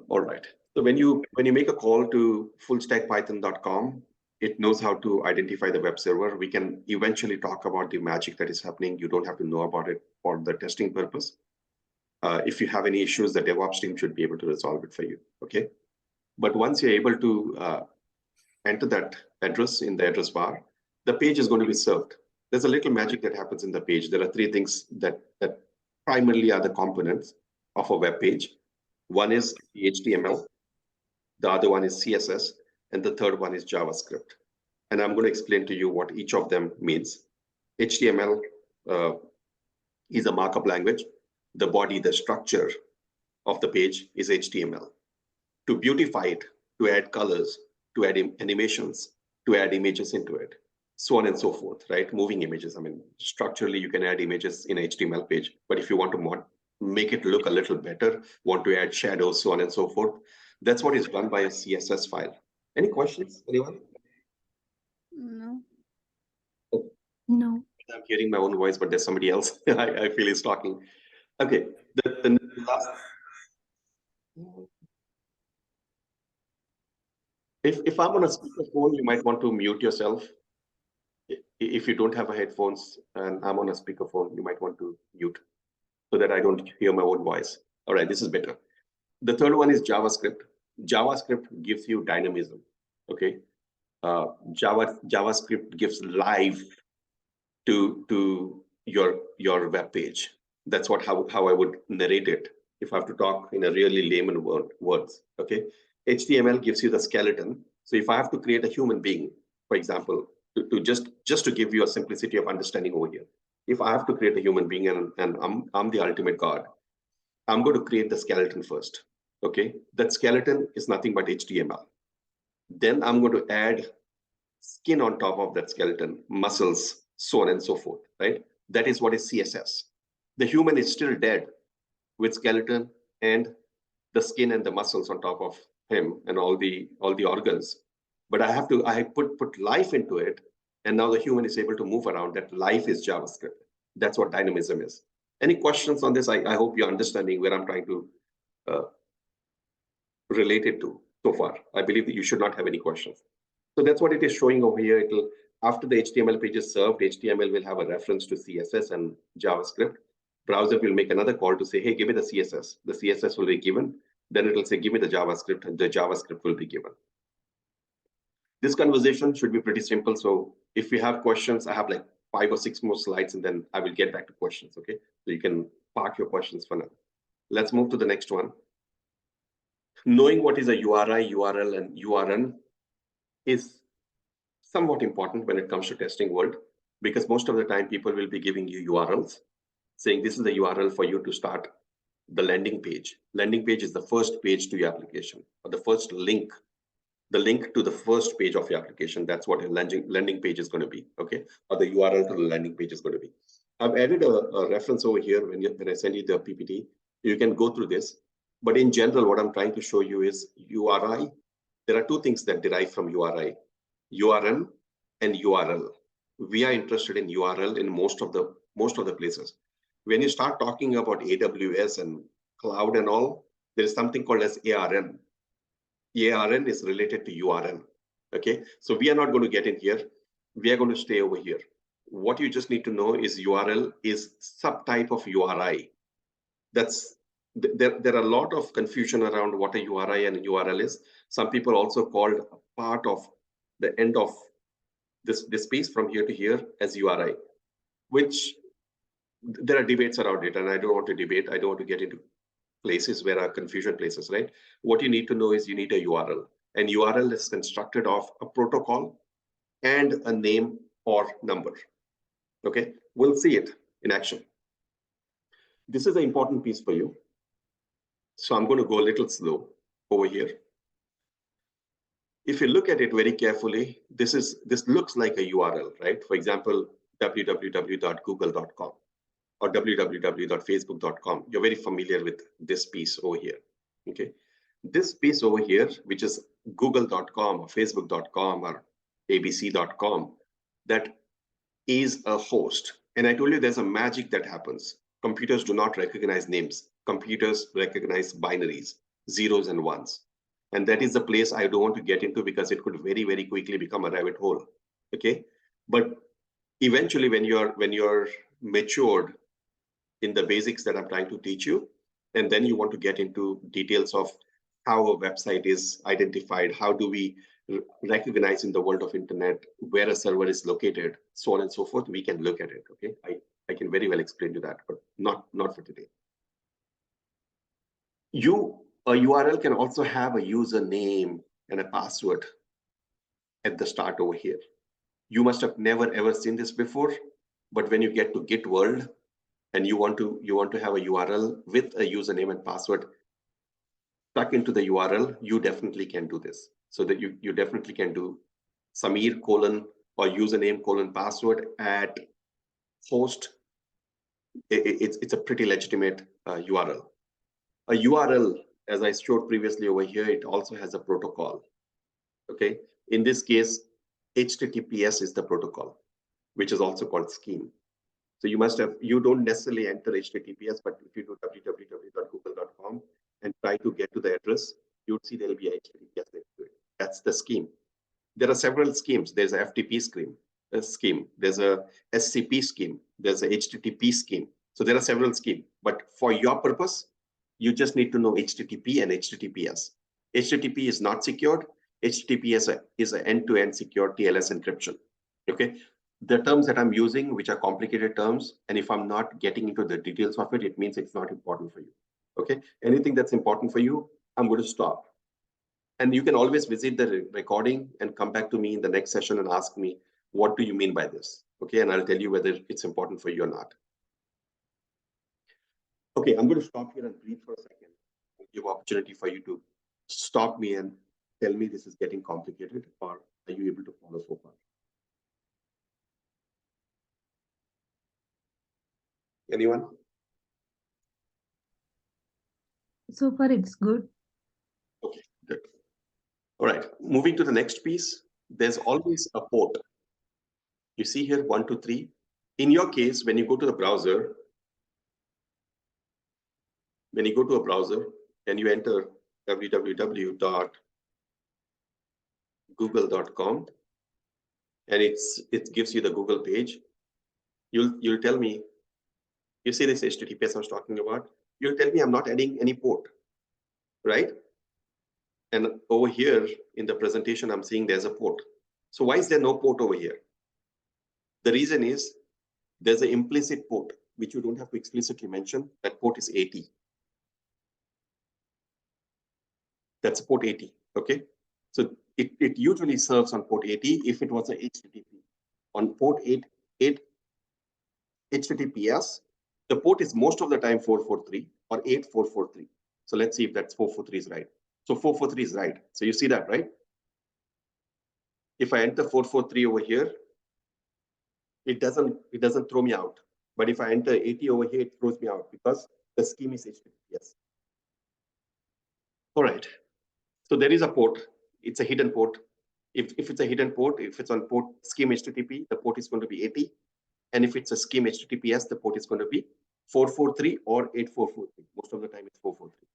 All right. So when you make a call to fullstackpython.com, it knows how to identify the web server. We can eventually talk about the magic that is happening. You don't have to know about it for the testing purpose. If you have any issues, the DevOps team should be able to resolve it for you. Okay. But once you're able to enter that address in the address bar, the page is going to be served. There's a little magic that happens in the page. There are three things that primarily are the components of a web page. One is the HTML, the other one is CSS, and the third one is JavaScript. And I'm going to explain to you what each of them means. HTML is a markup language. The body, the structure of the page is HTML. To beautify it, to add colors, to add animations, to add images into it, so on and so forth, right? Moving images. I mean, structurally, you can add images in HTML page, but if you want to make it look a little better, want to add shadows, so on and so forth, that's what is done by a CSS file. Any questions, anyone? No. Oh. No. I'm hearing my own voice, but there's somebody else I feel is talking. Okay, the last. If I'm on a speakerphone, you might want to mute yourself. If you don't have a headphones and I'm on a speakerphone, you might want to mute so that I don't hear my own voice. All right, this is better. The third one is JavaScript. JavaScript gives you dynamism. Okay, JavaScript gives life to your web page. That's how I would narrate it if I have to talk in a really layman words. Okay, HTML gives you the skeleton. So if I have to create a human being, for example, to just to give you a simplicity of understanding over here, if I have to create a human being and I'm the ultimate god, I'm going to create the skeleton first. Okay, that skeleton is nothing but HTML. Then I'm going to add skin on top of that skeleton, muscles, so on and so forth, right? That is what is CSS. The human is still dead with skeleton and the skin and the muscles on top of him and all the organs. But I put life into it, and now the human is able to move around. That life is JavaScript. That's what dynamism is. Any questions on this? I hope you're understanding where I'm trying to relate it to so far. I believe that you should not have any questions. So that's what it is showing over here. It'll, after the HTML page is served, HTML will have a reference to CSS and JavaScript. Browser will make another call to say, hey, give me the CSS. The CSS will be given. Then it will say, give me the JavaScript, and the JavaScript will be given. This conversation should be pretty simple. So if you have questions, I have like 5 or 6 more slides, and then I will get back to questions, okay? So you can park your questions for now. Let's move to the next one. Knowing what is a URI, URL, and URN is somewhat important when it comes to testing world, because most of the time people will be giving you URLs, saying this is the URL for you to start the landing page. Landing page is the first page to your application, or the first link, the link to the first page of your application. That's what a landing page is going to be, okay? Or the URL to the landing page is going to be. I've added a reference over here when I send you the PPT. You can go through this. But in general, what I'm trying to show you is URI. There are 2 things that derive from URI, URN and URL. We are interested in URL in most of the places. When you start talking about AWS and cloud and all, there is something called as ARN. ARN is related to URL. Okay, so we are not going to get in here. We are going to stay over here. What you just need to know is URL is subtype of URI. There are a lot of confusion around what a URI and a URL is. Some people also called a part of the end of this space from here to here as URI, which there are debates around it, and I don't want to debate. I don't want to get into places where are confusion places, right? What you need to know is you need a URL, and URL is constructed of a protocol and a name or number. Okay, we'll see it in action. This is an important piece for you. So I'm going to go a little slow over here. If you look at it very carefully, this looks like a URL, right? For example, www.google.com or www.facebook.com. You're very familiar with this piece over here, okay? This piece over here, which is google.com or facebook.com or abc.com, that is a host. And I told you there's a magic that happens. Computers do not recognize names. Computers recognize binaries. zeros and ones. And that is the place I don't want to get into because it could very, very quickly become a rabbit hole. Okay. But eventually when you're matured in the basics that I'm trying to teach you, and then you want to get into details of how a website is identified, how do we recognize in the world of internet where a server is located, so on and so forth, we can look at it. Okay. I can very well explain you that, but not for today. A URL can also have a username and a password at the start over here. You must have never ever seen this before, but when you get to Git world and you want to have a URL with a username and password stuck into the URL, you definitely can do this. So that you definitely can do Samir : or username : password at host. It's a pretty legitimate URL. A URL, as I showed previously over here, it also has a protocol. Okay. In this case, HTTPS is the protocol, which is also called scheme. So you don't necessarily enter HTTPS, but if you do www.google.com and try to get to the address, you'll see there'll be a HTTPS next to it. That's the scheme. There are several schemes. There's a FTP scheme. There's a SCP scheme. There's a HTTP scheme. So there are several schemes. But for your purpose, you just need to know HTTP and HTTPS. HTTP is not secured. HTTPS is an end-to-end secure TLS encryption. Okay. The terms that I'm using, which are complicated terms, and if I'm not getting into the details of it, it means it's not important for you. Okay. Anything that's important for you, I'm going to stop. And you can always visit the recording and come back to me in the next session and ask me, what do you mean by this? Okay. And I'll tell you whether it's important for you or not. Okay, I'm going to stop here and breathe for a second. I'll give opportunity for you to stop me and tell me this is getting complicated, or are you able to follow so far? Anyone? So far, it's good. Okay, good. All right, moving to the next piece, there's always a port. You see here 1, 2, 3. In your case, when you go to the browser, and you enter www.google.com, and it gives you the Google page, you'll tell me, you see this HTTPS I was talking about, you'll tell me I'm not adding any port, right? And over here in the presentation, I'm seeing there's a port. So why is there no port over here? The reason is there's an implicit port, which you don't have to explicitly mention. That port is 80. That's port 80, okay? So it usually serves on port 80 if it was a HTTP. On port 8 HTTPS, the port is most of the time 443 or 8443. So let's see if that's 443 is right. So 443 is right. So you see that, right? If I enter 443 over here, it doesn't throw me out. But if I enter 80 over here, it throws me out because the scheme is HTTPS. All right. So there is a port. It's a hidden port. If it's a hidden port, if it's on port scheme HTTP, the port is going to be 80. And if it's a scheme HTTPS, the port is going to be 443 or 8443. Most of the time it's 443.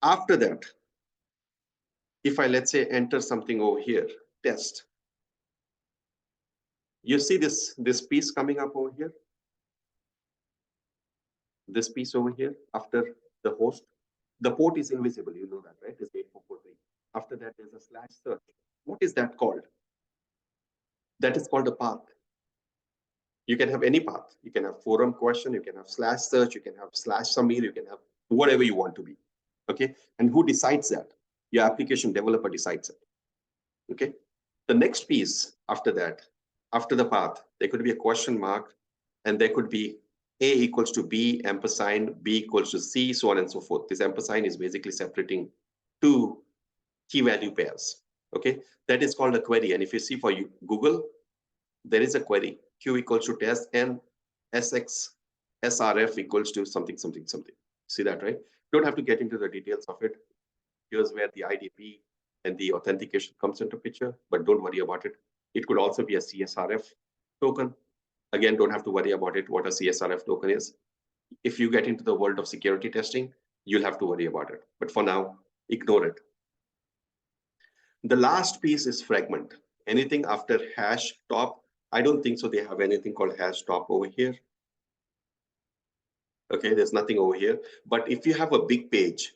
After that, if I, let's say, enter something over here, test, you see this piece coming up over here, this piece over here after the host. The port is invisible, you know that, right? It's 8443. After that, there's a /search. What is that called? That is called a path. You can have any path. You can have forum question, you can have /search, you can have /Samir, you can have whatever you want to be. Okay. And who decides that? Your application developer decides it. Okay. The next piece after that, after the path, there could be a question mark, and there could be A equals to B, ampersand, B equals to C, so on and so forth. This ampersand is basically separating two key value pairs. Okay. That is called a query. And if you see for you, Google, there is a query. Q equals to test and SX SRF equals to something, something, something. See that, right? Don't have to get into the details of it. Here's where the IDP and the authentication comes into picture, but don't worry about it. It could also be a CSRF token. Again, don't have to worry about it, what a CSRF token is. If you get into the world of security testing, you'll have to worry about it. But for now, ignore it. The last piece is fragment. Anything after hash top, I don't think so they have anything called hash top over here. Okay, there's nothing over here. But if you have a big page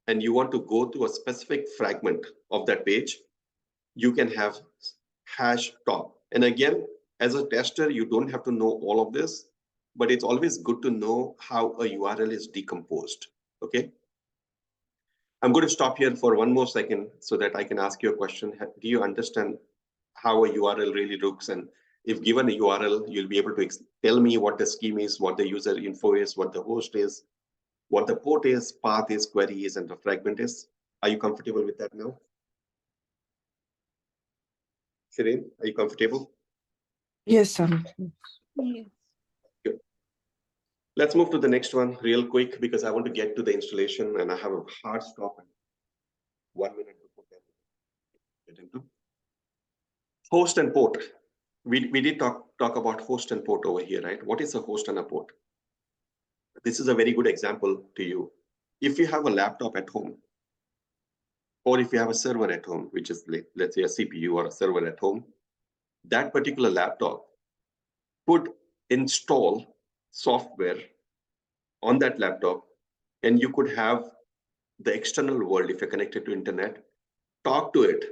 and you want to go to a specific fragment of that page, you can have hash top. And again, as a tester, you don't have to know all of this, but it's always good to know how a URL is decomposed. Okay. I'm going to stop here for one more second so that I can ask you a question. Do you understand how a URL really looks? And if given a URL, you'll be able to tell me what the scheme is, what the user info is, what the host is, what the port is, path is, query is, and the fragment is. Are you comfortable with that now? Shireen, are you comfortable? Yes, sir. Yes. Good. Let's move to the next one real quick because I want to get to the installation and I have a hard stop in 1 minute before get into host and port. We did talk about host and port over here, right? What is a host and a port? This is a very good example to you. If you have a laptop at home, or if you have a server at home, which is, let's say, a CPU or a server at home, that particular laptop could install software on that laptop, and you could have the external world, if you're connected to internet, talk to it,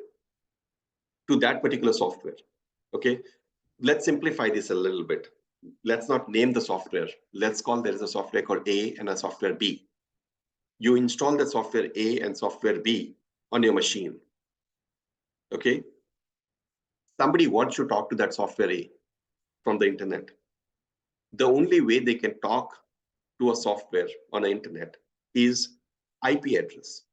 to that particular software. Okay, let's simplify this a little bit. Let's not name the software. Let's call there is a software called A and a software B. You install the software A and software B on your machine. Okay, somebody wants to talk to that software A from the internet. The only way they can talk to a software on the internet is IP address.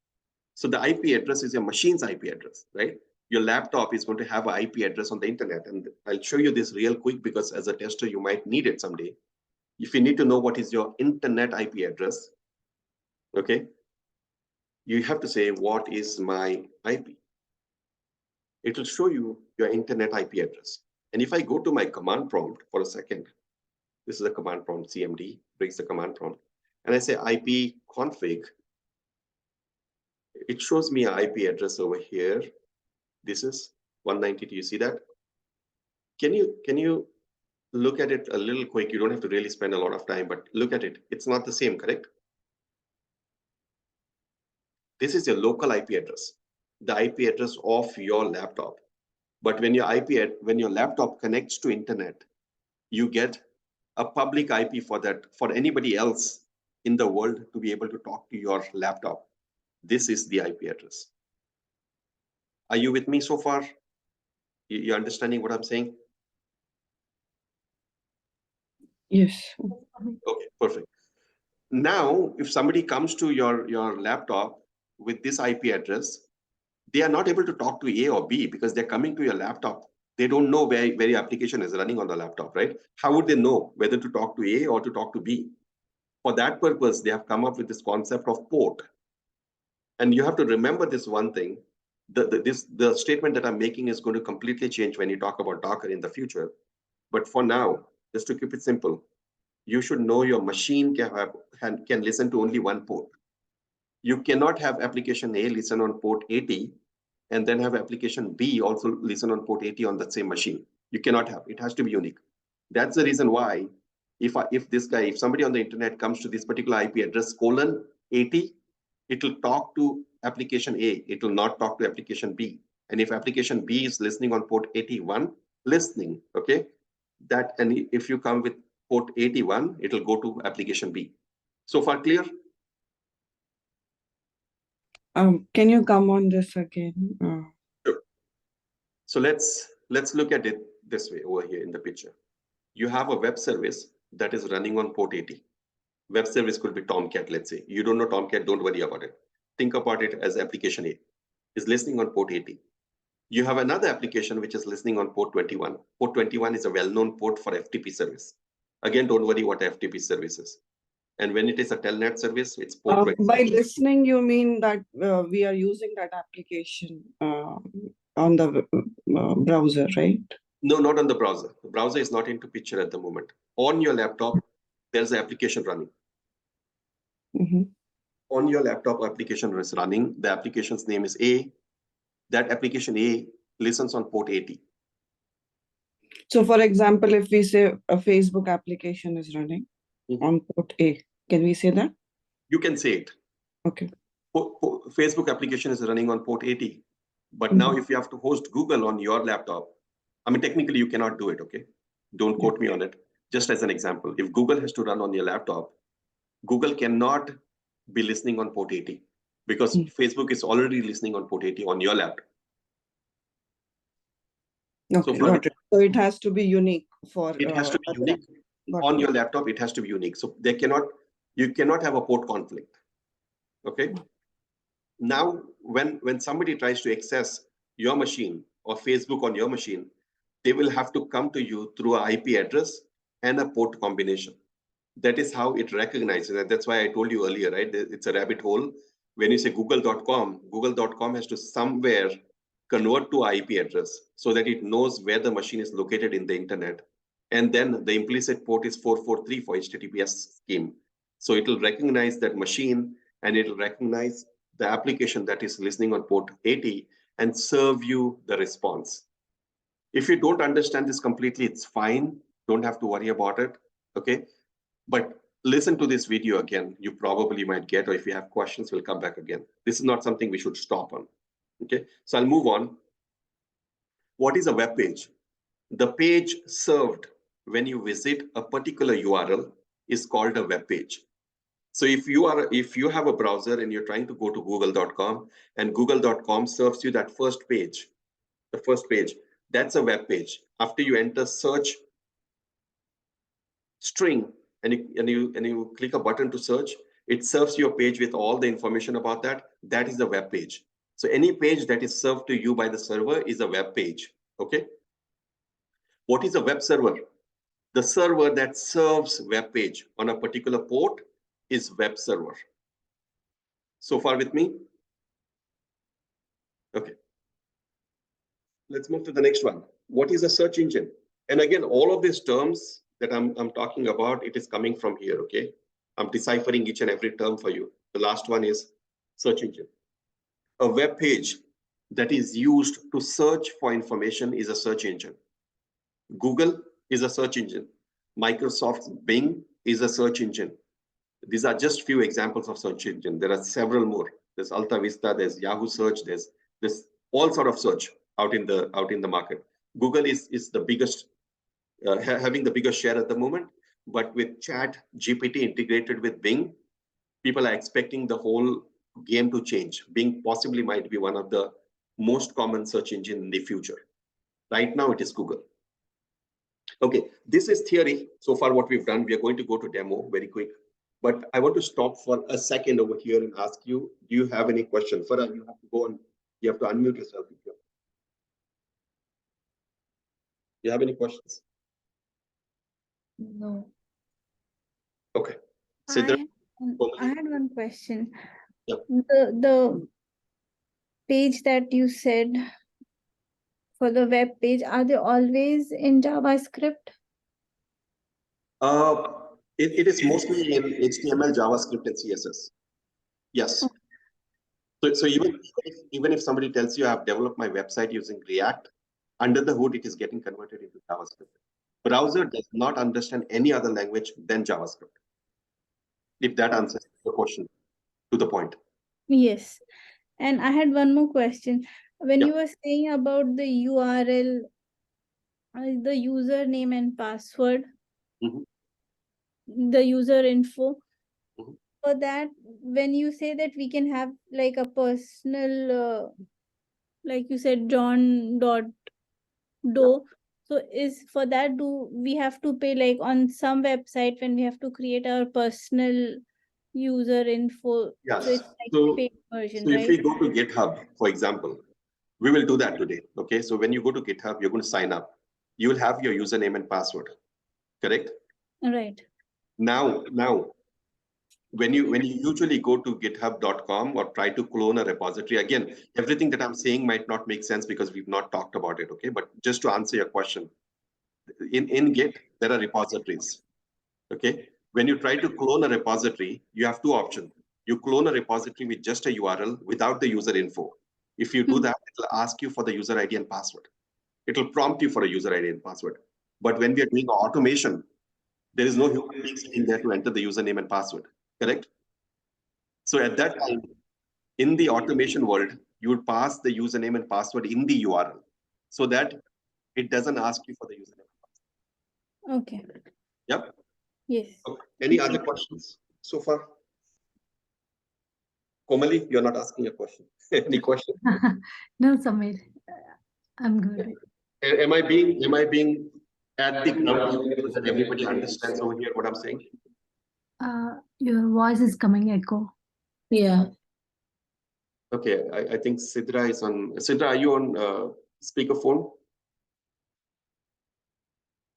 So the IP address is your machine's IP address, right? Your laptop is going to have an IP address on the internet. And I'll show you this real quick because as a tester, you might need it someday. If you need to know what is your internet IP address, okay, you have to say, what is my IP? It will show you your internet IP address. And if I go to my command prompt for a second, this is a command prompt, CMD, brings the command prompt, and I say IP config, it shows me an IP address over here. This is 190. Do you see that? Can you look at it a little quick? You don't have to really spend a lot of time, but look at it. It's not the same, correct? This is your local IP address, the IP address of your laptop. But when your laptop connects to internet, you get a public IP for that, for anybody else in the world to be able to talk to your laptop. This is the IP address. Are you with me so far? You understanding what I'm saying? Yes. Okay, perfect. Now, if somebody comes to your laptop with this IP address, they are not able to talk to A or B because they're coming to your laptop. They don't know where your application is running on the laptop, right? How would they know whether to talk to A or to talk to B? For that purpose, they have come up with this concept of port. And you have to remember this one thing. The statement that I'm making is going to completely change when you talk about Docker in the future. But for now, just to keep it simple, you should know your machine can listen to only one port. You cannot have application A listen on port 80 and then have application B also listen on port 80 on that same machine. You cannot have, it has to be unique. That's the reason why if somebody on the internet comes to this particular IP address :80, it will talk to application A, it will not talk to application B. And if application B is listening on port 81, okay, and if you come with port 81, it will go to application B. So far clear? Can you come on this again? Sure. So let's look at it this way over here in the picture. You have a web service that is running on port 80. Web service could be Tomcat, let's say. You don't know Tomcat, don't worry about it. Think about it as application A is listening on port 80. You have another application which is listening on port 21. Port 21 is a well-known port for FTP service. Again, don't worry what FTP service is. And when it is a telnet service, it's port 21. By listening, you mean that we are using that application on the browser, right? No, not on the browser. The browser is not into picture at the moment. On your laptop, there's an application running. Mm-hmm. on your laptop application is running, the application's name is A, that application A listens on port 80. So for example, if we say a Facebook application is running on port A, can we say that? You can say it. Okay. Facebook application is running on port 80. But now if you have to host Google on your laptop, I mean, technically you cannot do it, okay? Don't quote me on it. Just as an example, if Google has to run on your laptop, Google cannot be listening on port 80 because Facebook is already listening on port 80 on your laptop. Okay, got it. So it has to be unique for. It has to be unique on your laptop. It has to be unique. So you cannot have a port conflict. Okay. Now, when somebody tries to access your machine or Facebook on your machine, they will have to come to you through an IP address and a port combination. That is how it recognizes. And that's why I told you earlier, right? It's a rabbit hole. When you say google.com, google.com has to somewhere convert to IP address so that it knows where the machine is located in the internet. And then the implicit port is 443 for HTTPS scheme. So it will recognize that machine and it will recognize the application that is listening on port 80 and serve you the response. If you don't understand this completely, it's fine. Don't have to worry about it. Okay. But listen to this video again. You probably might get, or if you have questions, we'll come back again. This is not something we should stop on. Okay. So I'll move on. What is a web page? The page served when you visit a particular URL is called a web page. So if you have a browser and you're trying to go to google.com and google.com serves you that first page, the first page, that's a web page. After you enter search string and you click a button to search, it serves you a page with all the information about that. That is the web page. So any page that is served to you by the server is a web page. Okay. What is a web server? The server that serves web page on a particular port is web server. So far with me? Okay. Let's move to the next one. What is a search engine? And again, all of these terms that I'm talking about, it is coming from here, okay? I'm deciphering each and every term for you. The last one is search engine. A web page that is used to search for information is a search engine. Google is a search engine. Microsoft's Bing is a search engine. These are just few examples of search engine. There are several more. There's Alta Vista, there's Yahoo Search, there's all sort of search out in the market. Google is the biggest, having the biggest share at the moment. But with Chat GPT integrated with Bing, people are expecting the whole game to change. Bing possibly might be one of the most common search engine in the future. Right now, it is Google. Okay, this is theory. So far, what we've done, we are going to go to demo very quick. But I want to stop for a second over here and ask you, do you have any questions? Farah, you have to go on, you have to unmute yourself. Do you have any questions? No. Okay. I had one question. Yep. The page that you said for the web page, are they always in JavaScript? It is mostly in HTML, JavaScript, and CSS. Yes. So even if somebody tells you I have developed my website using React, under the hood, it is getting converted into JavaScript. Browser does not understand any other language than JavaScript. If that answers the question to the point. Yes. And I had one more question. When you were saying about the URL, the username and password, the user info, for that, when you say that we can have like a personal, like you said, John.doe, so is for that, do we have to pay like on some website when we have to create our personal user info? Yes. So it's like paid version, so right? if we go to GitHub, for example, we will do that today. Okay. So when you go to GitHub, you're going to sign up. You will have your username and password. Correct? Right. Now, when you usually go to github.com or try to clone a repository, again, everything that I'm saying might not make sense because we've not talked about it. Okay. But just to answer your question, in Git, there are repositories. Okay. When you try to clone a repository, you have two options. you clone a repository with just a URL without the user info. If you do that, it'll ask you for the user ID and password. It'll prompt you for a user ID and password. But when we are doing automation, there is no human being sitting there to enter the username and password, correct? So at that time, in the automation world, you would pass the username and password in the URL so that it doesn't ask you for the username. Okay. Yep. Yes. Okay. Any other questions so far? Komali, you're not asking a question. Any question? No, Samir. I'm good. Am I being at the ground level so that everybody understands over here what I'm saying? Your voice is coming echo. Yeah. Okay, I think Sidra is on. Sidra, are you on speakerphone?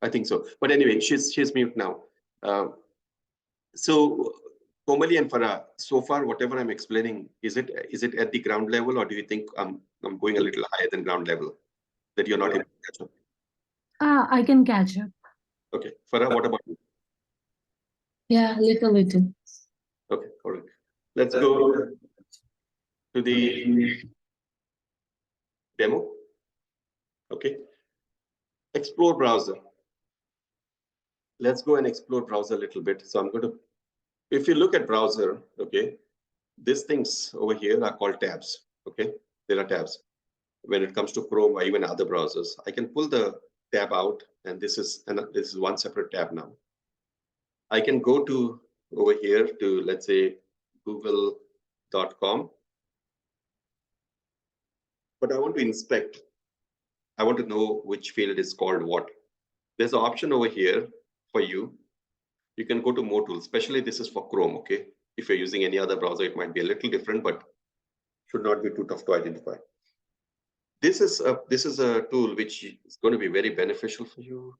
I think so. But anyway, she's mute now. So Komali and Farah, so far whatever I'm explaining, is it at the ground level, or do you think I'm going a little higher than ground level that you're not able to catch up? I can catch up. Okay, Farah, what about you? Yeah, little. Okay, all right. Let's go to the demo. Okay. Explore browser. Let's go and explore browser a little bit. So I'm going to, if you look at browser, okay, these things over here are called tabs. Okay, there are tabs. When it comes to Chrome or even other browsers, I can pull the tab out, and this is one separate tab now. I can go to over here to, let's say, google.com. But I want to inspect. I want to know which field is called what. There's an option over here for you. You can go to more tools, especially this is for Chrome, okay? If you're using any other browser, it might be a little different, but should not be too tough to identify. This is a tool which is going to be very beneficial for you.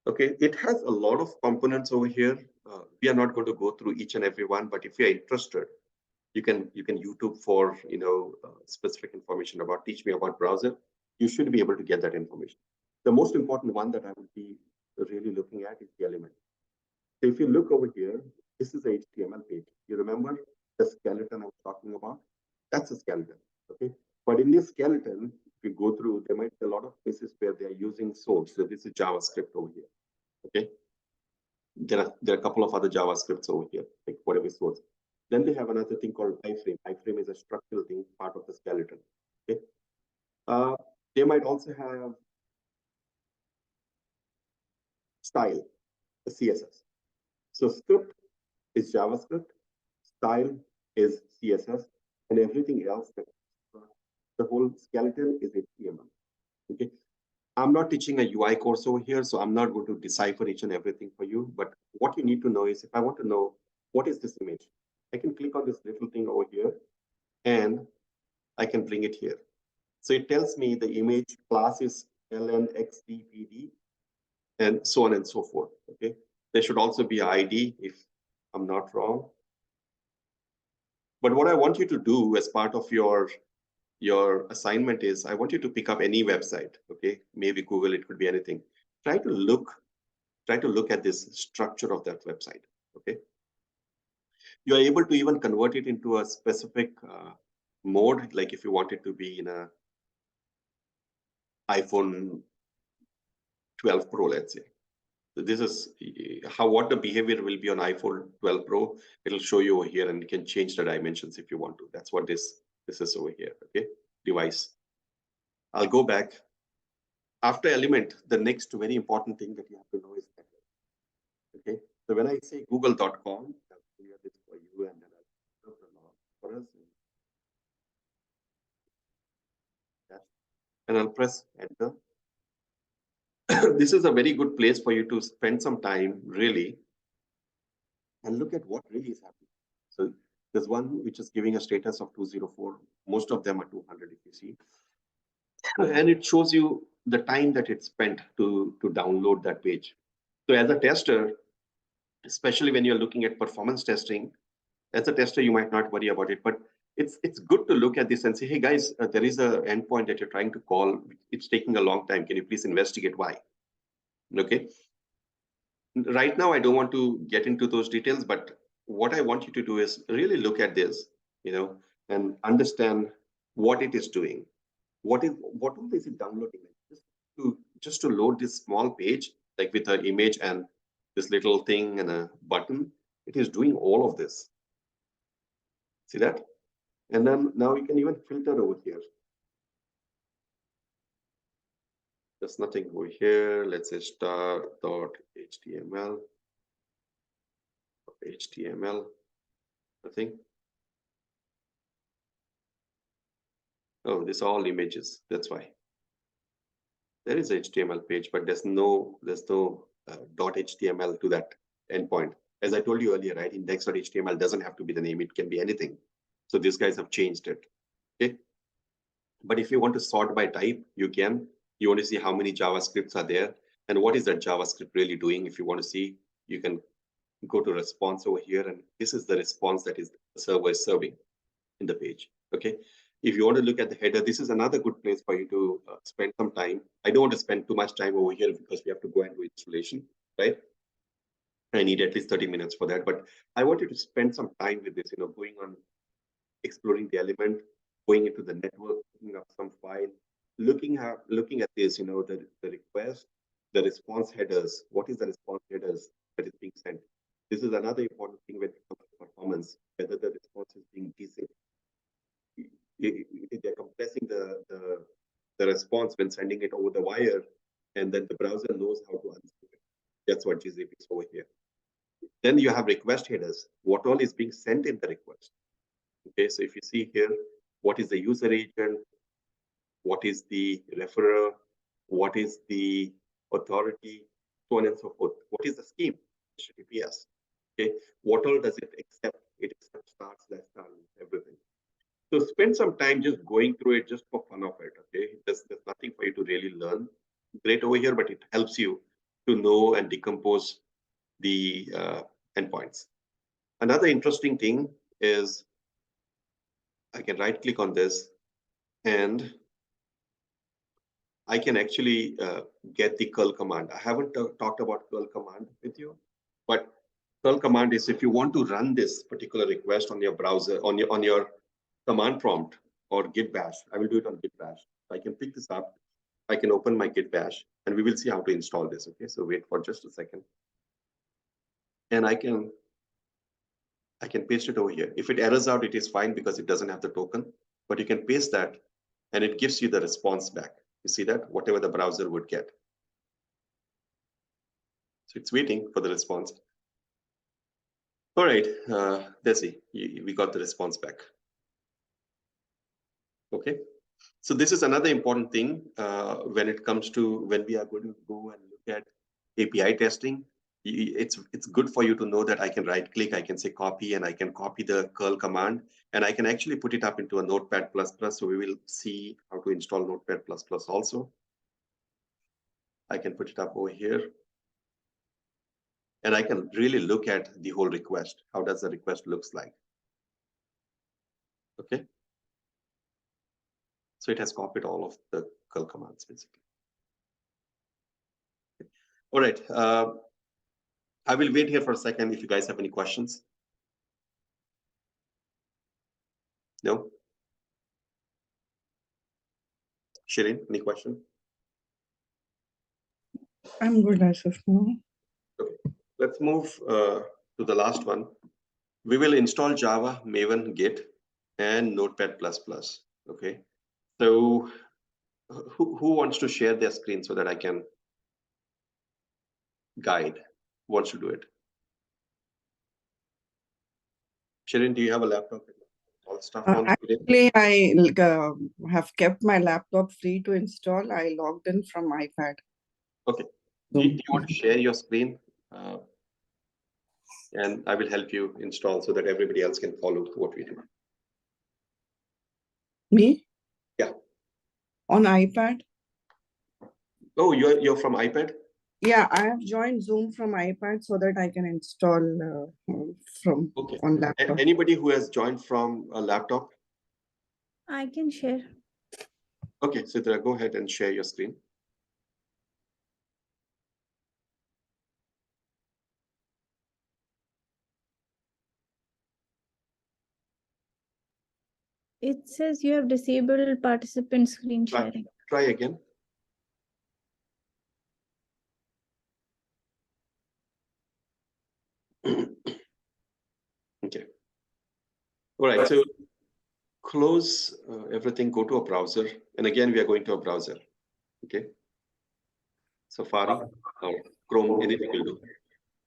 Okay, it has a lot of components over here. We are not going to go through each and every one, but if you're interested, you can YouTube for specific information about, teach me about browser. You should be able to get that information. The most important one that I would be really looking at is the element. So if you look over here, this is a HTML page. You remember the skeleton I was talking about? That's a skeleton, okay? But in this skeleton, if you go through, there might be a lot of places where they are using source. So this is JavaScript over here, okay? There are a couple of other JavaScripts over here, like whatever source. Then they have another thing called iframe. Iframe is a structural thing, part of the skeleton, okay? They might also have style, the CSS. So script is JavaScript, style is CSS, and everything else, the whole skeleton is HTML. Okay, I'm not teaching a UI course over here, so I'm not going to decipher each and everything for you. But what you need to know is, if I want to know what is this image, I can click on this little thing over here, and I can bring it here. So it tells me the image class is lnxdpd, and so on and so forth. Okay, there should also be an ID if I'm not wrong. But what I want you to do as part of your assignment is, I want you to pick up any website, okay? Maybe Google, it could be anything. Try to look at this structure of that website, okay? You are able to even convert it into a specific mode, like if you want it to be in a iPhone 12 Pro, let's say. So this is what the behavior will be on iPhone 12 Pro. It'll show you over here, and you can change the dimensions if you want to. That's what this is over here, okay? Device. I'll go back. After element, the next very important thing that you have to know is that, okay? So when I say google.com, I'll clear this for you, and then I'll put the log for us. And I'll press enter. This is a very good place for you to spend some time, really, and look at what really is happening. So there's one which is giving a status of 204. Most of them are 200, if you see. And it shows you the time that it spent to download that page. So as a tester, especially when you're looking at performance testing, as a tester, you might not worry about it, but it's good to look at this and say, hey guys, there is an endpoint that you're trying to call. It's taking a long time. Can you please investigate why? Okay. Right now, I don't want to get into those details, but what I want you to do is really look at this, and understand what it is doing. What all is it downloading? Just to load this small page, like with an image and this little thing and a button, it is doing all of this. See that? And then now you can even filter over here. There's nothing over here. Let's say star.html. HTML, nothing. Oh, these are all images. That's why. There is a HTML page, but there's no .html to that endpoint. As I told you earlier, right? Index.html doesn't have to be the name. It can be anything. So these guys have changed it. Okay. But if you want to sort by type, you can. You want to see how many JavaScripts are there and what is that JavaScript really doing. If you want to see, you can go to response over here, and this is the response that is the server is serving in the page. Okay. If you want to look at the header, this is another good place for you to spend some time. I don't want to spend too much time over here because we have to go and do installation, right? I need at least 30 minutes for that. But I want you to spend some time with this, going on, exploring the element, going into the network, looking up some file, looking at this, the request, the response headers. What is the response headers that is being sent? This is another important thing when it comes to performance, whether the response is being decent. They're compressing the response when sending it over the wire, and then the browser knows how to answer it. That's what gzip is over here. Then you have request headers. What all is being sent in the request? Okay, so if you see here, what is the user agent? What is the referrer? What is the authority? So on and so forth. What is the scheme? HTTPS. Okay, what all does it accept? It accepts starts, less than everything. So spend some time just going through it just for fun of it. Okay, there's nothing for you to really learn great over here, but it helps you to know and decompose the endpoints. Another interesting thing is I can right click on this and I can actually get the curl command. I haven't talked about curl command with you, but curl command is if you want to run this particular request on your browser, on your command prompt or git bash. I will do it on git bash. I can pick this up. I can open my git bash and we will see how to install this. Okay, so wait for just a second. And I can paste it over here. If it errors out, it is fine because it doesn't have the token, but you can paste that and it gives you the response back. You see that? Whatever the browser would get. So it's waiting for the response. All right, Desi, we got the response back. Okay, so this is another important thing when it comes to when we are going to go and look at API testing. It's good for you to know that I can right click, I can say copy, and I can copy the curl command, and I can actually put it up into a Notepad++. So we will see how to install Notepad++ also. I can put it up over here. And I can really look at the whole request. How does the request looks like? Okay. So it has copied all of the curl commands basically. All right. I will wait here for a second if you guys have any questions. No? Shirin, any question? I'm good as of now. Okay. Let's move to the last one. We will install Java, Maven, Git, and Notepad++. Okay. So who wants to share their screen so that I can guide? Who wants to do it? Shirin, do you have a laptop? All stuff on Actually, I have kept my laptop free to install. I logged in from iPad. Okay. Do you want to share your screen? And I will help you install so that everybody else can follow what we do. Me? Yeah. On iPad? Oh, you're from iPad? Yeah, I have joined Zoom from iPad so that I can install from on laptop. Anybody who has joined from a laptop? I can share. Okay, Sidra, go ahead and share your screen. It says you have disabled participant screen sharing. Try again. Okay. All right. So close everything, go to a browser. And again, we are going to a browser. Okay. Safari or Chrome, anything will do.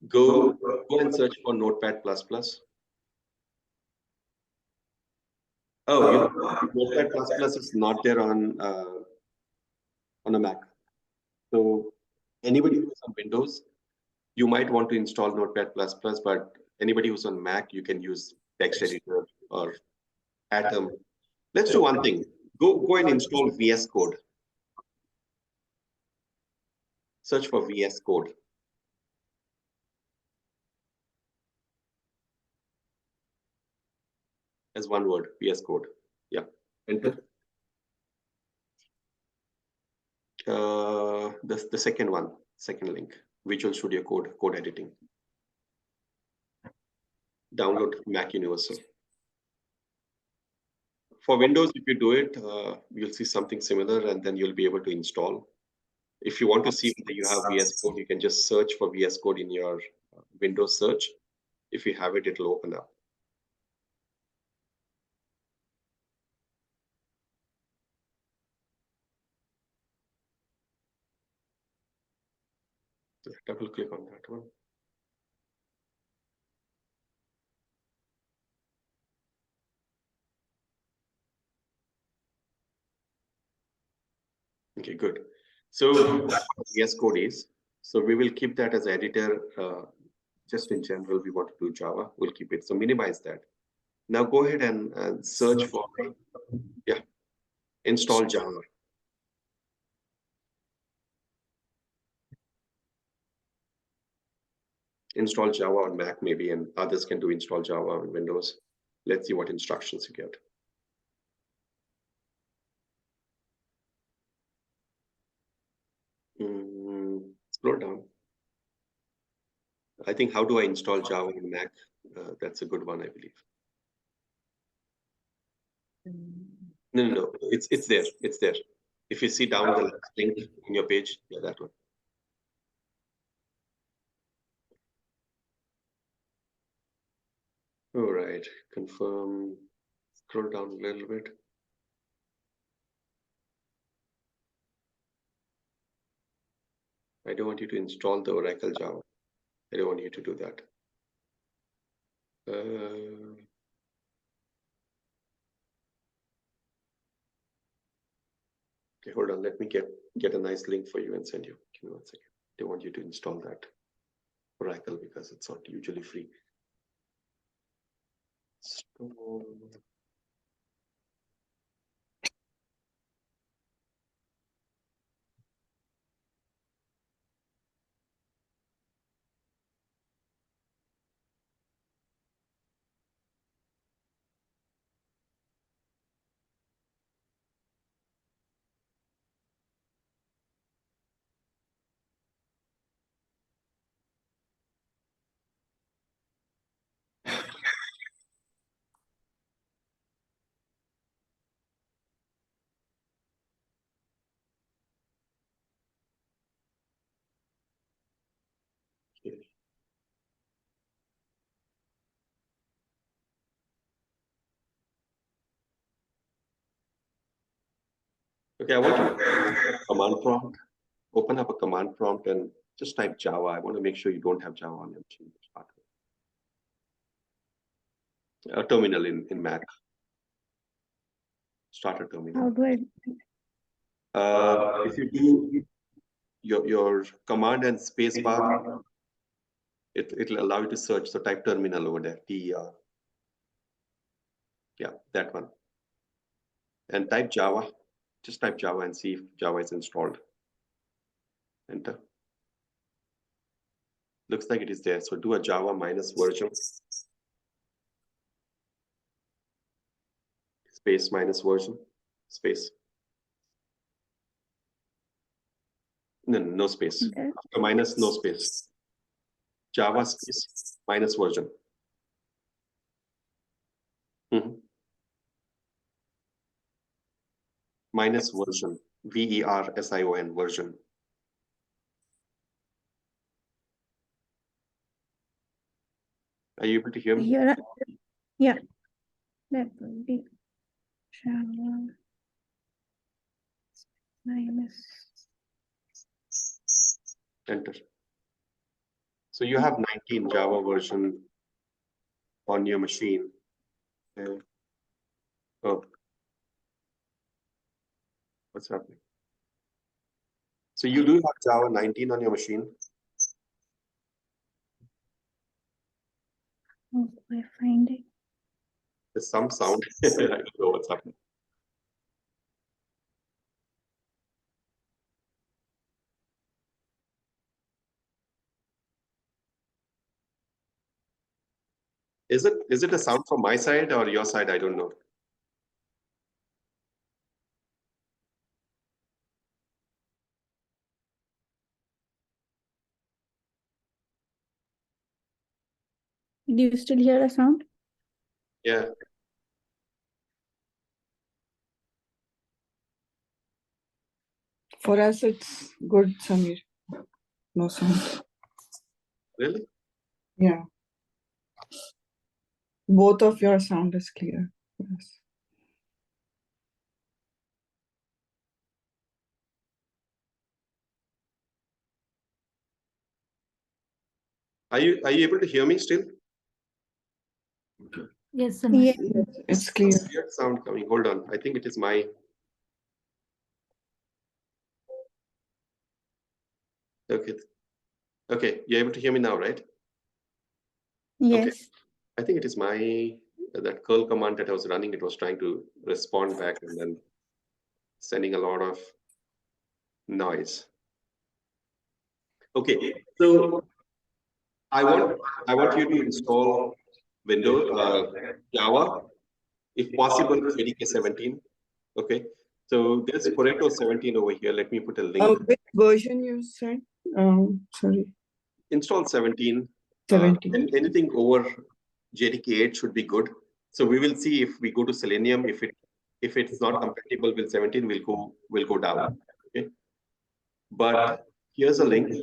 Go and search for Notepad++. Oh, you know, Notepad++ is not there on a Mac. So anybody who's on Windows, you might want to install Notepad++, but anybody who's on Mac, you can use text editor or Atom. Let's do one thing. Go and install VS Code. Search for VS Code. As one word, VS Code. Yeah. Enter. The second one, second link, Visual Studio Code, code editing. Download Mac Universal. For Windows, if you do it, you'll see something similar, and then you'll be able to install. If you want to see whether you have VS Code, you can just search for VS Code in your Windows search. If you have it, it'll open up. Double click on that one. Okay, good. So that's what VS Code is. So we will keep that as editor. Just in general, we want to do Java. We'll keep it. So minimize that. Now go ahead and search for, yeah, install Java. Install Java on Mac maybe, and others can do install Java on Windows. Let's see what instructions you get. Scroll down. I think how do I install Java on Mac? That's a good one, I believe. No. It's there. It's there. If you see down the link in your page, yeah, that one. All right, confirm. Scroll down a little bit. I don't want you to install the Oracle Java. I don't want you to do that. Okay, hold on. Let me get a nice link for you and send you. Give me 1 second. I don't want you to install that Oracle because it's not usually free. So, okay. Okay, I want you to open a command prompt. Open up a command prompt and just type Java. I want to make sure you don't have Java on your machine. A terminal in Mac. Start a terminal. How do I? If you do your command and space bar, it'll allow you to search. So type terminal over there. Yeah, that one. And type Java. Just type Java and see if Java is installed. Enter. Looks like it is there. So do a Java minus version. Space minus version. Space. No space. Okay. After minus, no space. Java space minus version. minus version, version, version. Are you able to hear me? Here, yeah, that would be Java minus. Enter. So you have 19 Java version on your machine. Okay. Oh, what's happening? So you do have Java 19 on your machine. How do I find it? There's some sound. I don't know what's happening. Is it a sound from my side or your side? I don't know. Do you still hear a sound? Yeah. For us, it's good, Samir. No sound. Really? Yeah. Both of your sound is clear. Yes. Are you able to hear me still? Yes, Samir. Yeah. Yes, it's clear. Weird sound coming. Hold on. I think it is my. Okay. Okay. You're able to hear me now, right? Yes. I think it is my that curl command that I was running. It was trying to respond back and then sending a lot of noise. Okay. So I want you to install Windows Java, if possible, JDK 17. Okay. So there's Pareto 17 over here. Let me put a link. Which version you said? Sorry, Install 17. 17. And anything over JDK 8 should be good. So we will see if we go to Selenium. If it's not compatible with 17, we'll go down. Okay. But here's a link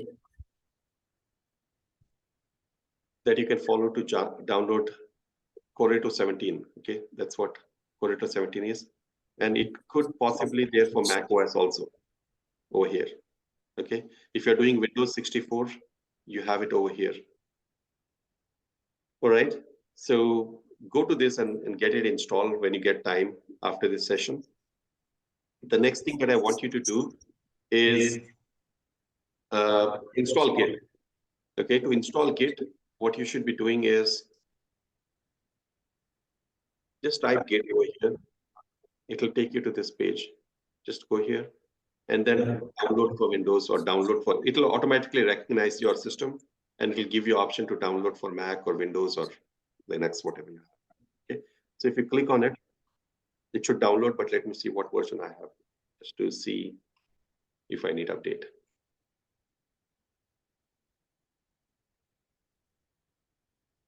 that you can follow to download Pareto 17. Okay, that's what Pareto 17 is, and it could possibly there for Mac OS also over here. Okay, if you're doing Windows 64, you have it over here. All right, so go to this and get it installed when you get time after this session. The next thing that I want you to do is install Git. Okay, to install Git, what you should be doing is just type Git over here. It'll take you to this page. Just go here and then download for Windows or download for, it'll automatically recognize your system and it'll give you option to download for Mac or Windows or Linux, whatever you have. Okay. So if you click on it, it should download, but let me see what version I have just to see if I need update.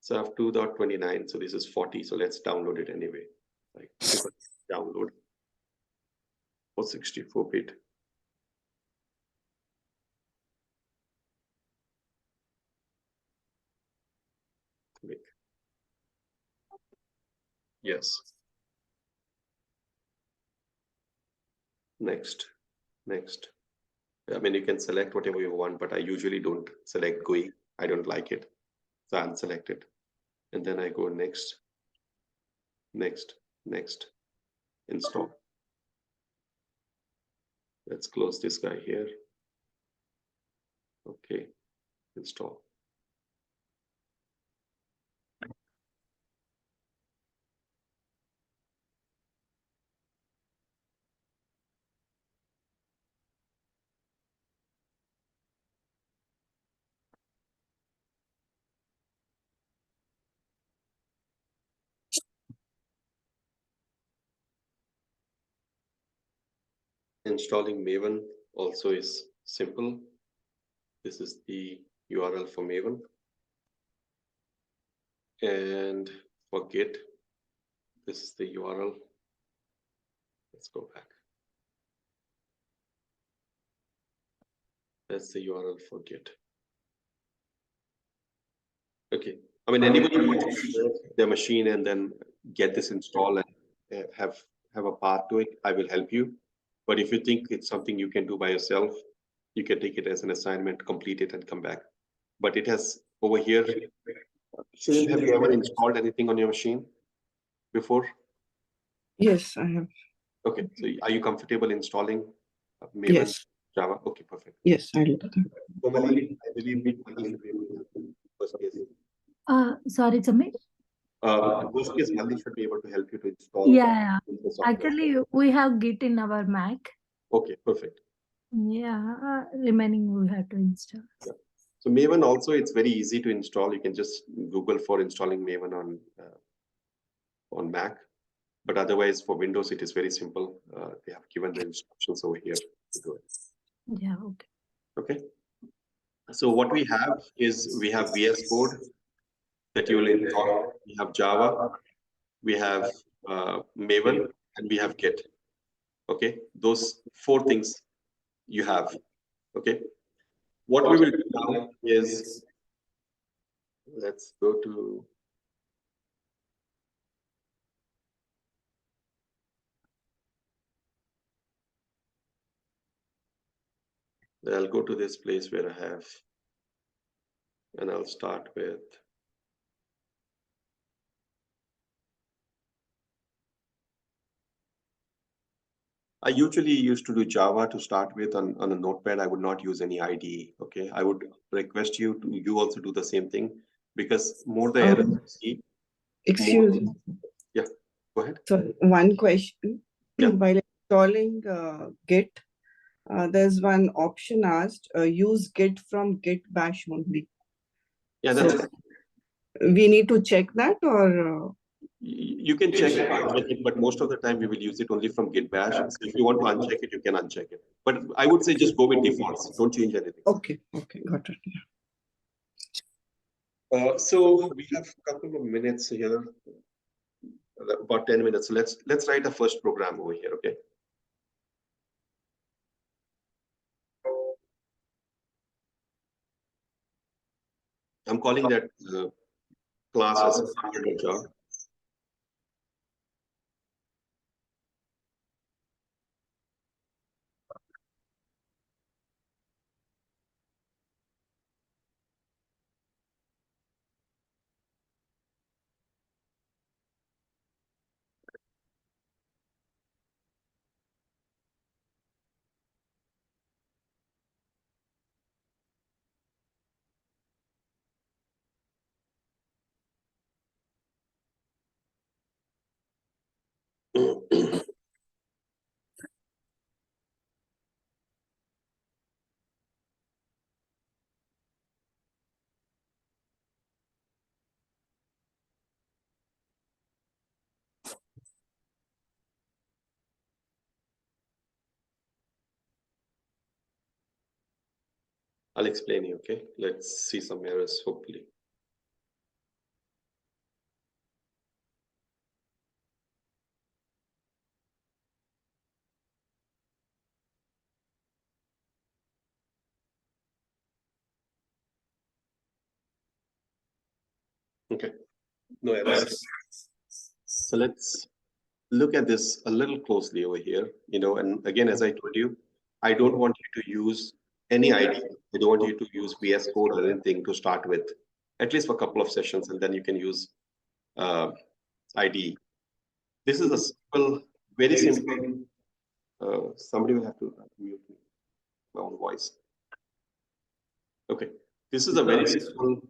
So I have 2.29, so this is 40. So let's download it anyway. Like download for 64-bit. Yes. Next. I mean, you can select whatever you want, but I usually don't select GUI. I don't like it. So I'll select it. And then I go next, install. Let's close this guy here. Okay, install. Installing Maven also is simple. This is the URL for Maven. And for Git, this is the URL. Let's go back. That's the URL for Git. Okay. I mean, anybody who wants to share their machine and then get this installed and have a path to it, I will help you. But if you think it's something you can do by yourself, you can take it as an assignment, complete it, and come back. But it has over here. Shirin, have you ever installed anything on your machine before? Yes, I have. Okay. So are you comfortable installing Maven Yes. Java? Okay, perfect. Yes, I will do that. Normally, I believe we should be able to help you. First case. Sorry, Samir. Worst case, Mali should be able to help you to install. Yeah, the software. actually, we have Git in our Mac. Okay, perfect. Yeah, remaining we have to install. Yeah. So Maven also, it's very easy to install. You can just Google for installing Maven on Mac. But otherwise, for Windows, it is very simple. They have given the instructions over here to do it. Yeah, okay. Okay. So what we have is we have VS Code that you will install. We have Java, we have Maven, and we have Git. Okay, those 4 things you have. Okay, what we will do now is let's go to. I'll go to this place where I have, and I'll start with. I usually used to do Java to start with on a notepad. I would not use any IDE. Okay, I would request you to also do the same thing, because more the errors you see. Excuse me. Yeah, go ahead. So one question. Yeah. While installing Git, there's one option asked, use Git from Git bash only. Yeah, that's So we need to check that, or you can check it, uncheck it, but most of the time we will use it only from Git bash. So if you want to uncheck it, you can uncheck it. But I would say just go with defaults. Don't change anything. okay, got it. Yeah. So we have a couple of minutes here, about 10 minutes. So let's write the first program over here. Okay. I'm calling that class as job. I'll explain you. Okay. Let's see some errors, hopefully. Okay, no errors. So let's look at this a little closely over here, and again, as I told you, I don't want you to use any ID. I don't want you to use VS Code or anything to start with, at least for a couple of sessions, and then you can use IDE. This is a simple, very simple, somebody will have to mute my own voice. Okay, this is a very simple.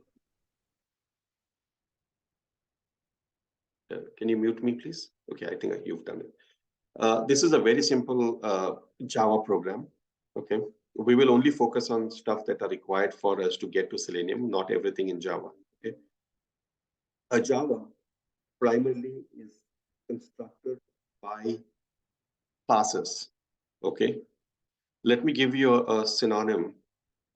Can you mute me, please? Okay, I think you've done it. This is a very simple Java program. Okay, we will only focus on stuff that are required for us to get to Selenium, not everything in Java. Okay, a Java primarily is constructed by classes. Okay, let me give you a synonym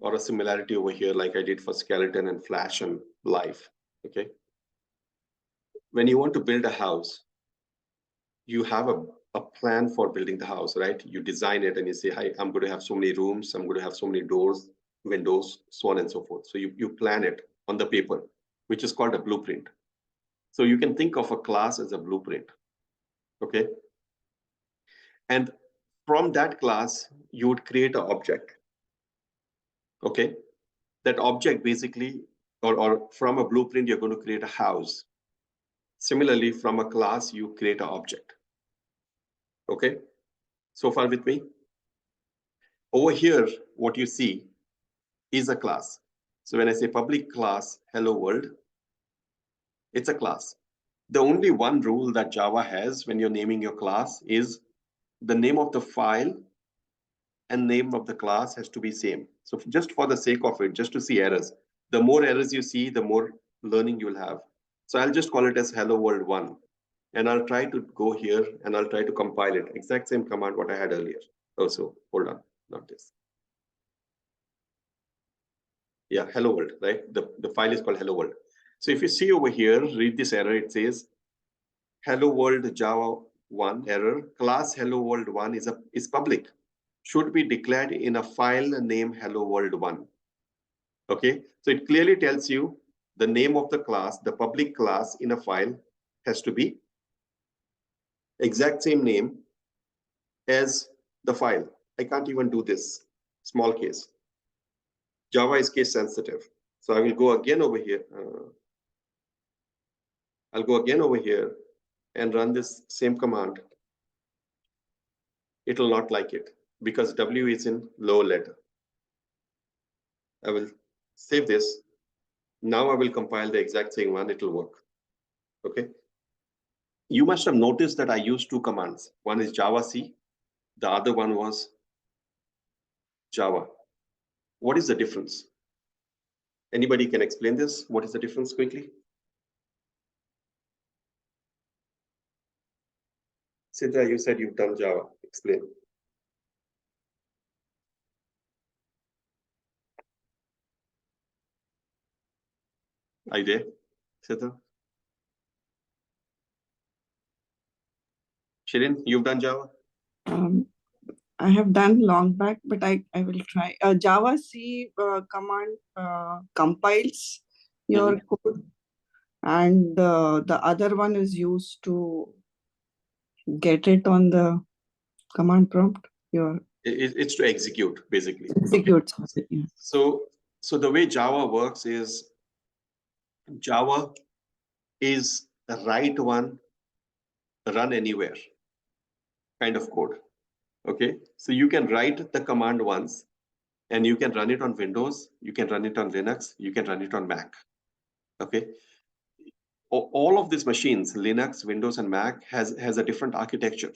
or a similarity over here, like I did for skeleton and flash and life. Okay, when you want to build a house, you have a a plan for building the house, right? You design it and you say, hi, I'm going to have so many rooms, I'm going to have so many doors, windows, so on and so forth. So you plan it on the paper, which is called a blueprint. So you can think of a class as a blueprint, okay? And from that class, you would create an object, okay? That object basically, or from a blueprint, you're going to create a house. Similarly, from a class, you create an object, okay? So far with me? Over here, what you see is a class. So when I say public class, hello world, it's a class. The only one rule that Java has when you're naming your class is the name of the file and name of the class has to be same. So just for the sake of it, just to see errors, the more errors you see, the more learning you'll have. So I'll just call it as hello world 1. And I'll try to go here and I'll try to compile it. Exact same command what I had earlier. Also, hold on, not this. Yeah, hello world, right? The file is called hello world. So if you see over here, read this error, it says hello world Java 1 error, class hello world 1 is public, should be declared in a file name hello world 1. Okay, so it clearly tells you the name of the class, the public class in a file has to be exact same name as the file. I can't even do this small case. Java is case sensitive. So I will go again over here. I'll go again over here and run this same command. It will not like it because W is in lower letter. I will save this. Now I will compile the exact same one. It will work. Okay. You must have noticed that I used two commands. One is Java C. The other one was Java. What is the difference? Anybody can explain this? What is the difference quickly? Sidra, you said you've done Java. Explain. Are you there, Sidra? Shirin, you've done Java? I have done long back, but I will try. Java C command compiles your code, and the other one is used to get it on the command prompt. It's to execute, basically. Execute. Okay. So the way Java works is Java is the right one, run anywhere kind of code. Okay, so you can write the command once and you can run it on Windows, you can run it on Linux, you can run it on Mac. Okay, all of these machines, Linux, Windows, and Mac has a different architecture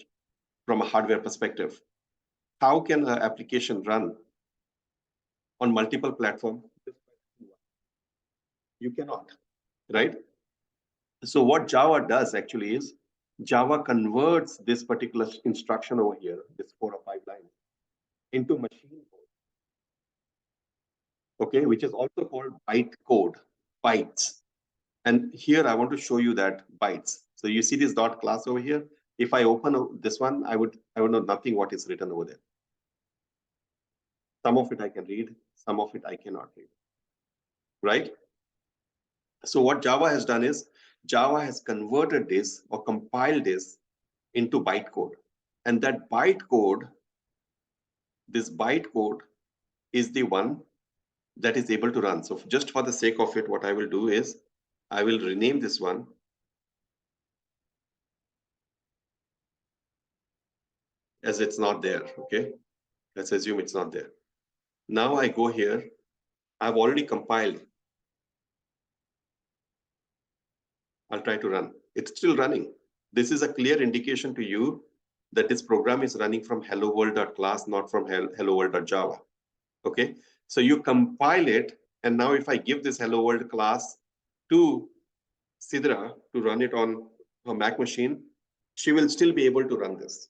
from a hardware perspective. How can an application run on multiple platforms? You cannot, right? So what Java does actually is Java converts this particular instruction over here, this 4 or 5 lines, into machine code. Okay, which is also called byte code, bytes. And here I want to show you that bytes. So you see this dot class over here. If I open this one, I would know nothing what is written over there. Some of it I can read, some of it I cannot read, right? So what Java has done is Java has converted this or compiled this into byte code. And that byte code, this byte code is the one that is able to run. So just for the sake of it, what I will do is I will rename this one as it's not there, okay? Let's assume it's not there. Now I go here, I've already compiled. I'll try to run. It's still running. This is a clear indication to you that this program is running from hello world.class, not from hello world.java. Okay, so you compile it, and now if I give this hello world class to Sidra to run it on her Mac machine, she will still be able to run this.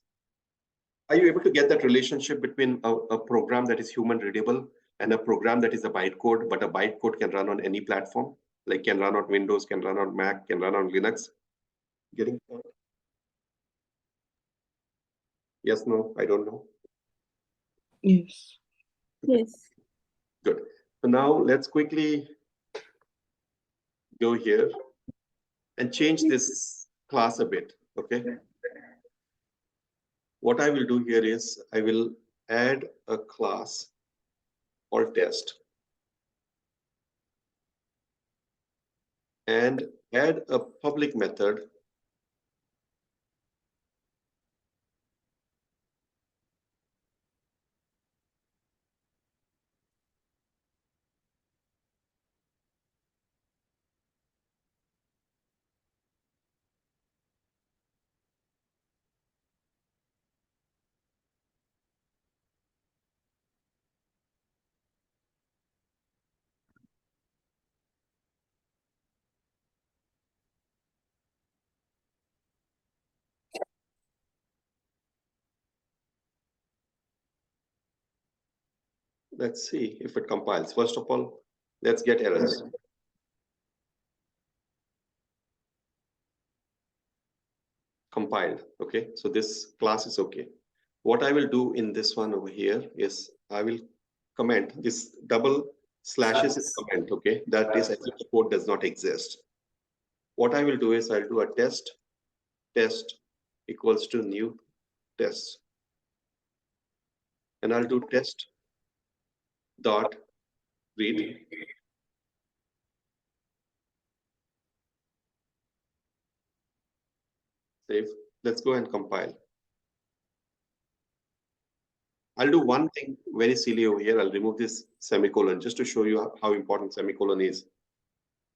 Are you able to get that relationship between a program that is human readable and a program that is a bytecode, but a bytecode can run on any platform, like can run on Windows, can run on Mac, can run on Linux? Getting Yes, no, I don't know. Yes. Yes. Good. So now let's quickly go here and change this class a bit. Okay. What I will do here is I will add a class or test and add a public method Let's see if it compiles. First of all, let's get errors. Compiled. Okay, so this class is okay. What I will do in this one over here is I will comment this double slashes is comment. Okay, that is Eclipse code does not exist. What I will do is I'll do a test equals to new test, and I'll do test dot read. Save. Let's go and compile. I'll do one thing very silly over here. I'll remove this semicolon just to show you how important semicolon is.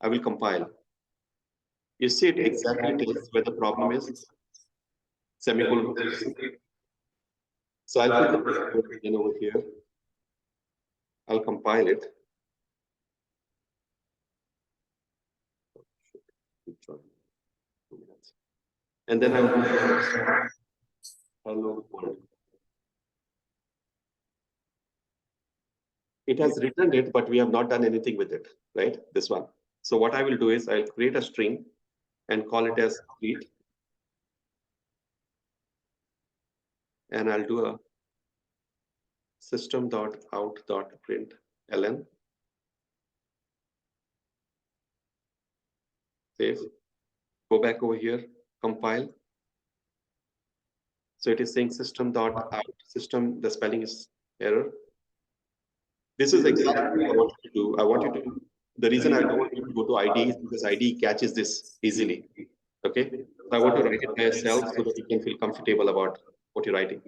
I will compile. You see it exactly tells where the problem is. Semicolon. So I'll put the code again over here. I'll compile it. And then I will hello world. It has returned it, but we have not done anything with it, right? This one. So what I will do is I'll create a string and call it as read. And I'll do a system.out.println. Save. Go back over here, compile. So it is saying system.out, system, the spelling is error. This is exactly what I want you to do. I want you to, the reason I don't want you to go to IDE is because IDE catches this easily. Okay. So I want to write it by yourself so that you can feel comfortable about what you're writing.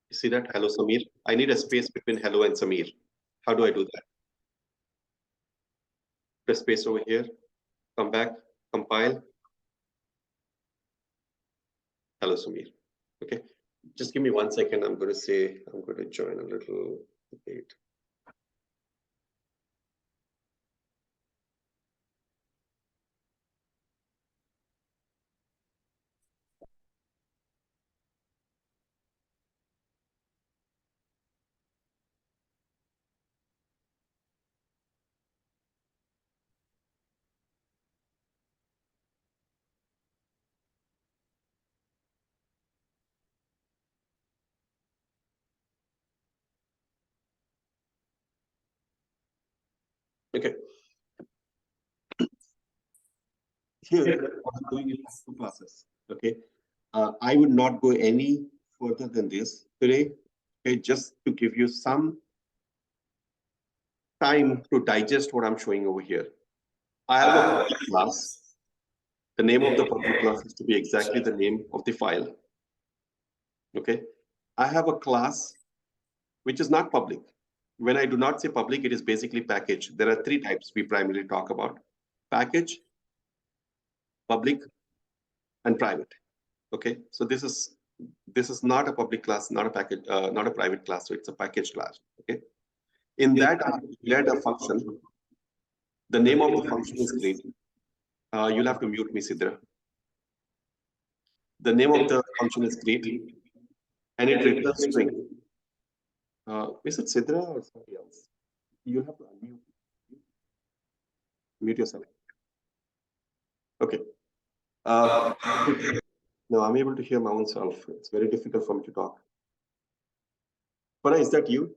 You see that? Hello, Samir. I need a space between hello and Samir. How do I do that? Press space over here, come back, compile. Hello, Samir. Okay. Just give me 1 second. I'm going to join a little debate. Okay. Here, what I'm doing is two classes. Okay. I would not go any further than this today. Okay, just to give you some time to digest what I'm showing over here. I have a public class. The name of the public class is to be exactly the name of the file. Okay. I have a class which is not public. When I do not say public, it is basically package. There are three types we primarily talk about: package, public, and private. Okay, so this is not a public class, not a package, not a private class. So it's a package class. Okay, in that I declared a function. The name of the function is great. You'll have to mute me, Sidra. The name of the function is great, and it returns string. Is it Sidra or somebody else? You'll have to unmute. Mute yourself. Okay. No, I'm able to hear my own self. It's very difficult for me to talk. But is that you?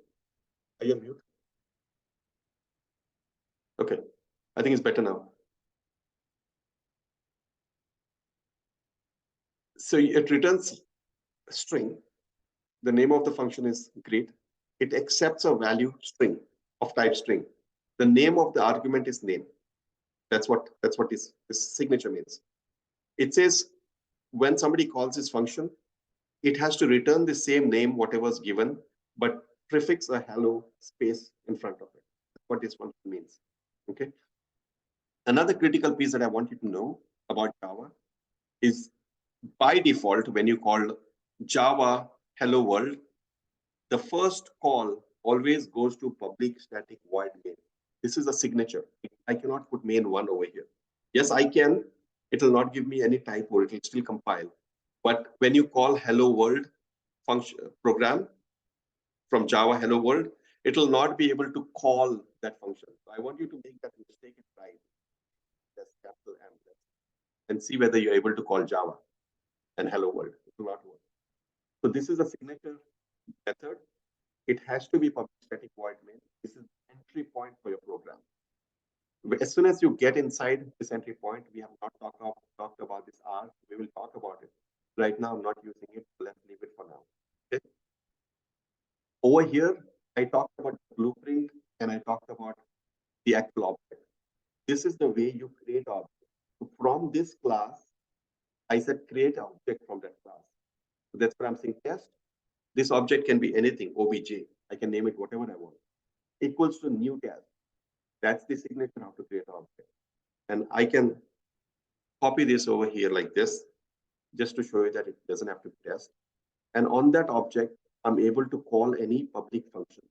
Are you on mute? Okay, I think it's better now. So it returns a string. The name of the function is greet. It accepts a value string of type string. The name of the argument is name. That's what this signature means. It says when somebody calls this function, it has to return the same name, whatever is given, but prefix a hello space in front of it. That's what this function means. Okay. Another critical piece that I want you to know about Java is by default, when you call Java hello world, the first call always goes to public static void main. This is a signature. I cannot put main1 over here. Yes, I can. It will not give me any typo. It will still compile. But when you call hello world function program from Java hello world, it will not be able to call that function. So I want you to make that mistake right. That's capital M. And see whether you're able to call Java and hello world. It will not work. So this is a signature method. It has to be public static void main. This is the entry point for your program. As soon as you get inside this entry point, we have not talked about this R. We will talk about it. Right now, I'm not using it. So let's leave it for now. Okay. Over here, I talked about the blueprint and I talked about the actual object. This is the way you create object. So from this class, I said create object from that class. So that's what I'm saying. Test. This object can be anything, obj. I can name it whatever I want. Equals to new test. That's the signature how to create an object. And I can copy this over here like this, just to show you that it doesn't have to be test. And on that object, I'm able to call any public functions.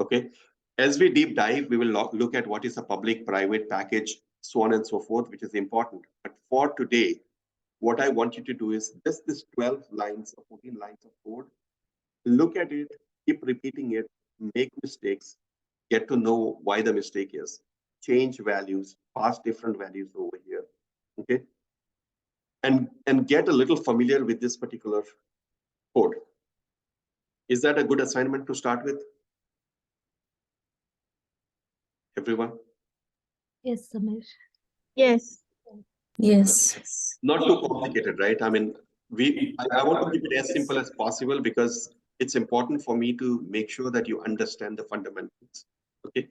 Okay. As we deep dive, we will look at what is a public, private, package, so on and so forth, which is important. But for today, what I want you to do is just this 12 lines or 14 lines of code, look at it, keep repeating it, make mistakes, get to know why the mistake is, change values, pass different values over here, okay? And get a little familiar with this particular code. Is that a good assignment to start with? Everyone? Yes, Samir. Yes. Yes. Not too complicated, right? I mean, I want to keep it as simple as possible because it's important for me to make sure that you understand the fundamentals, okay?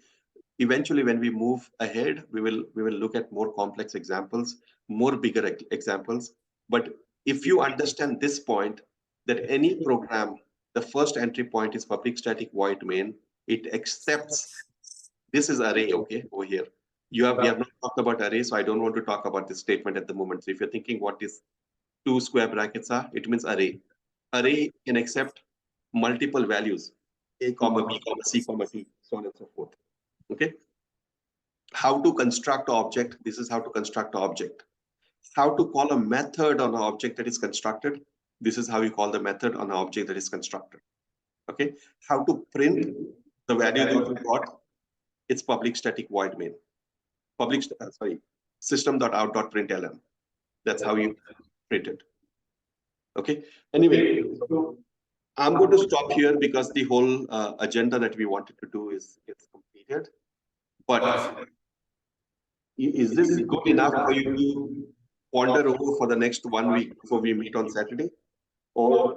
Eventually, when we move ahead, we will look at more complex examples, more bigger examples. But if you understand this point, that any program, the first entry point is public static void main, it accepts, this is array, okay, over here. We have not talked about array, so I don't want to talk about this statement at the moment. So if you're thinking what these two square brackets are, it means array. Array can accept multiple values, a comma, b comma, c comma, d, so on and so forth. Okay. How to construct an object. This is how to construct an object. How to call a method on an object that is constructed. This is how you call the method on an object that is constructed. Okay. How to print the value that you got. It's public static void main. System.out.println. That's how you print it. Okay. Anyway, so I'm going to stop here because the whole agenda that we wanted to do is completed. But is this good enough for you to ponder over for the next 1 week before we meet on Saturday? Or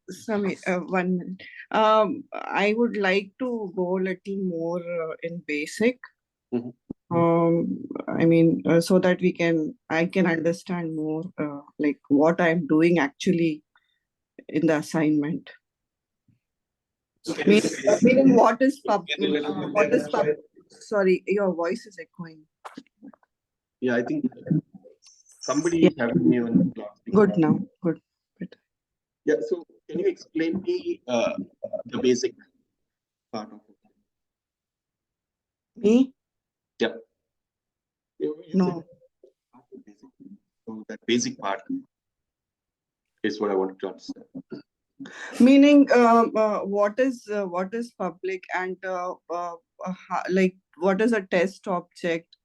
Samir, 1 minute. I would like to go a little more in basic. Mhm. I mean, so that I can understand more, like what I'm doing actually in the assignment. Meaning what is sorry, your voice is echoing. Yeah, I think somebody is having me on. Good now, good. Yeah, so can you explain me the basic part of it? Me? Yeah. You No. said so that basic part is what I wanted to understand. Meaning, what is public and like what is a test object?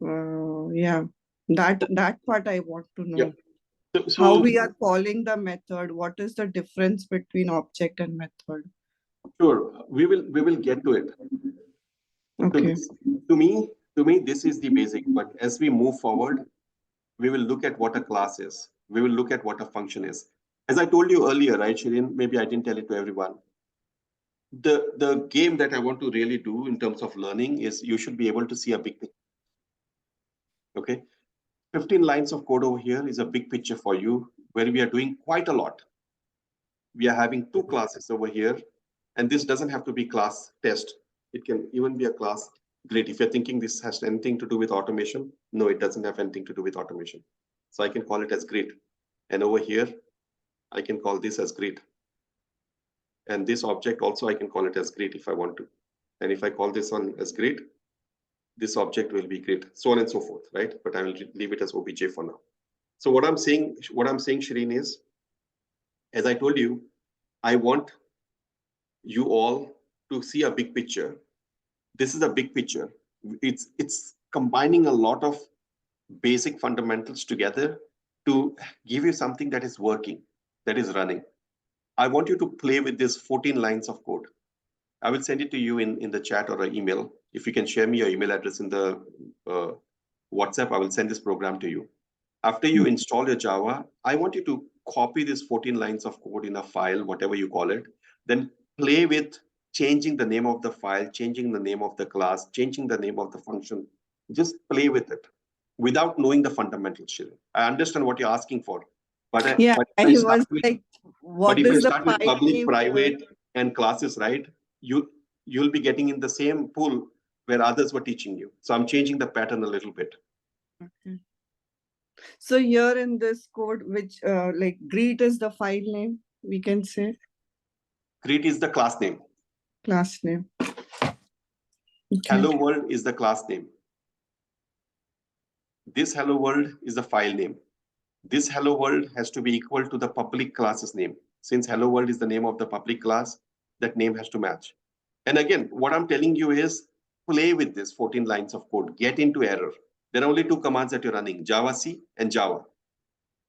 Yeah, that part I want to know. Yeah. How So we are calling the method, what is the difference between object and method? sure, we will get to it. So Okay. to me, this is the basic. But as we move forward, we will look at what a class is. We will look at what a function is. As I told you earlier, right, Shirin? Maybe I didn't tell it to everyone. The game that I want to really do in terms of learning is you should be able to see a big picture. Okay, 15 lines of code over here is a big picture for you, where we are doing quite a lot. We are having two classes over here, and this doesn't have to be class test. It can even be a class grid. If you're thinking this has anything to do with automation, no, it doesn't have anything to do with automation. So I can call it as grid. And over here, I can call this as grid. And this object also, I can call it as grid if I want to. And if I call this one as grid, this object will be grid, so on and so forth, right? But I will leave it as obj for now. So what I'm saying, Shireen, is, as I told you, I want you all to see a big picture. This is a big picture. It's combining a lot of basic fundamentals together to give you something that is working, that is running. I want you to play with this 14 lines of code. I will send it to you in the chat or an email. If you can share me your email address in the WhatsApp, I will send this program to you. After you install your Java, I want you to copy this 14 lines of code in a file, whatever you call it, then play with changing the name of the file, changing the name of the class, changing the name of the function. Just play with it without knowing the fundamentals. I understand what you're asking for, but Yeah, if I was like, but what if I is the start with file public, name? private, and classes, right, you'll be getting in the same pool where others were teaching you. So I'm changing the pattern a little bit. Okay. So here in this code, which like greet is the file name, we can say. Greet is the class name. Class name. Okay. Hello world is the class name. This hello world is the file name. This hello world has to be equal to the public class's name. Since hello world is the name of the public class, that name has to match. And again, what I'm telling you is play with this 14 lines of code, get into error. There are only two commands that you're running, javac and Java.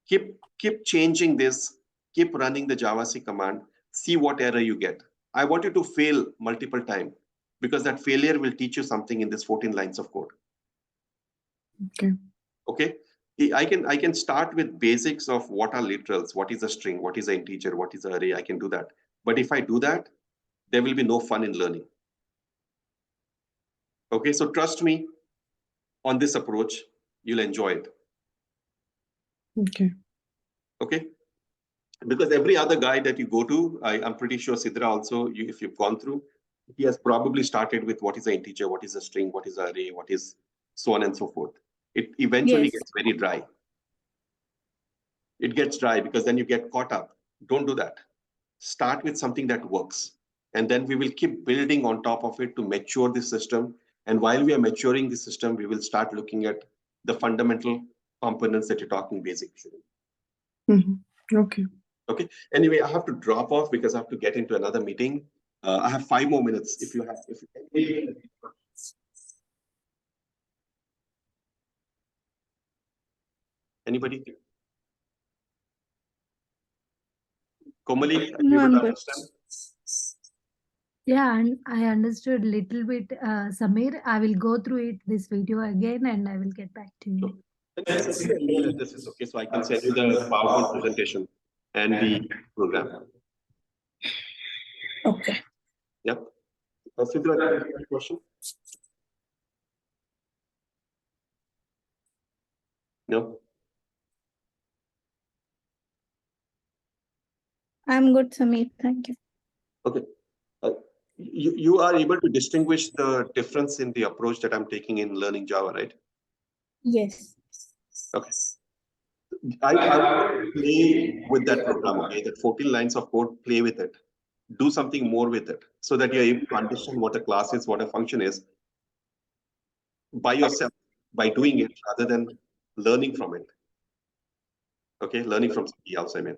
Keep changing this, keep running the javac command, see what error you get. I want you to fail multiple times because that failure will teach you something in this 14 lines of code. Okay. Okay. I can start with basics of what are literals, what is a string, what is an integer, what is an array. I can do that. But if I do that, there will be no fun in learning. Okay, so trust me on this approach, you'll enjoy it. Okay. Okay. Because every other guy that you go to, I'm pretty sure Sidra also, if you've gone through, he has probably started with what is an integer, what is a string, what is an array, what is so on and so forth. It eventually Yes. gets very dry. It gets dry because then you get caught up. Don't do that. Start with something that works. And then we will keep building on top of it to mature the system. And while we are maturing the system, we will start looking at the fundamental components that you're talking basically. Okay. Okay. Anyway, I have to drop off because I have to get into another meeting. I have 5 more minutes. If you have, anybody? Komali, are you No, able I'm to good. understand? Yeah, and I understood little bit, Samir. I will go through it, this video again, and I will get back to you. Then send me your email addresses, okay? So I can send you the PowerPoint presentation and the program. Okay. Yep. Sidra, do you have a question? No? I'm good, Samir. Thank you. Okay. You are able to distinguish the difference in the approach that I'm taking in learning Java, right? Yes. Okay. I want to play with that program, okay? That 14 lines of code, play with it. Do something more with it so that you're able to understand what a class is, what a function is by yourself, by doing it rather than learning from it. Okay, learning from somebody else, I mean.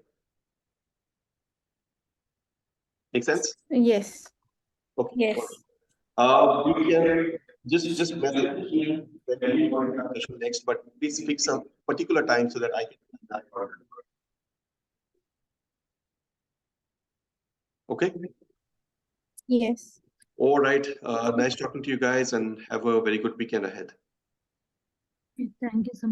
Make sense? Yes. Okay. Yes. We can just message when we want to have the show next, but please fix a particular time so that I can do that. Okay. Yes. All right. Nice talking to you guys, and have a very good weekend ahead. Thank you so much.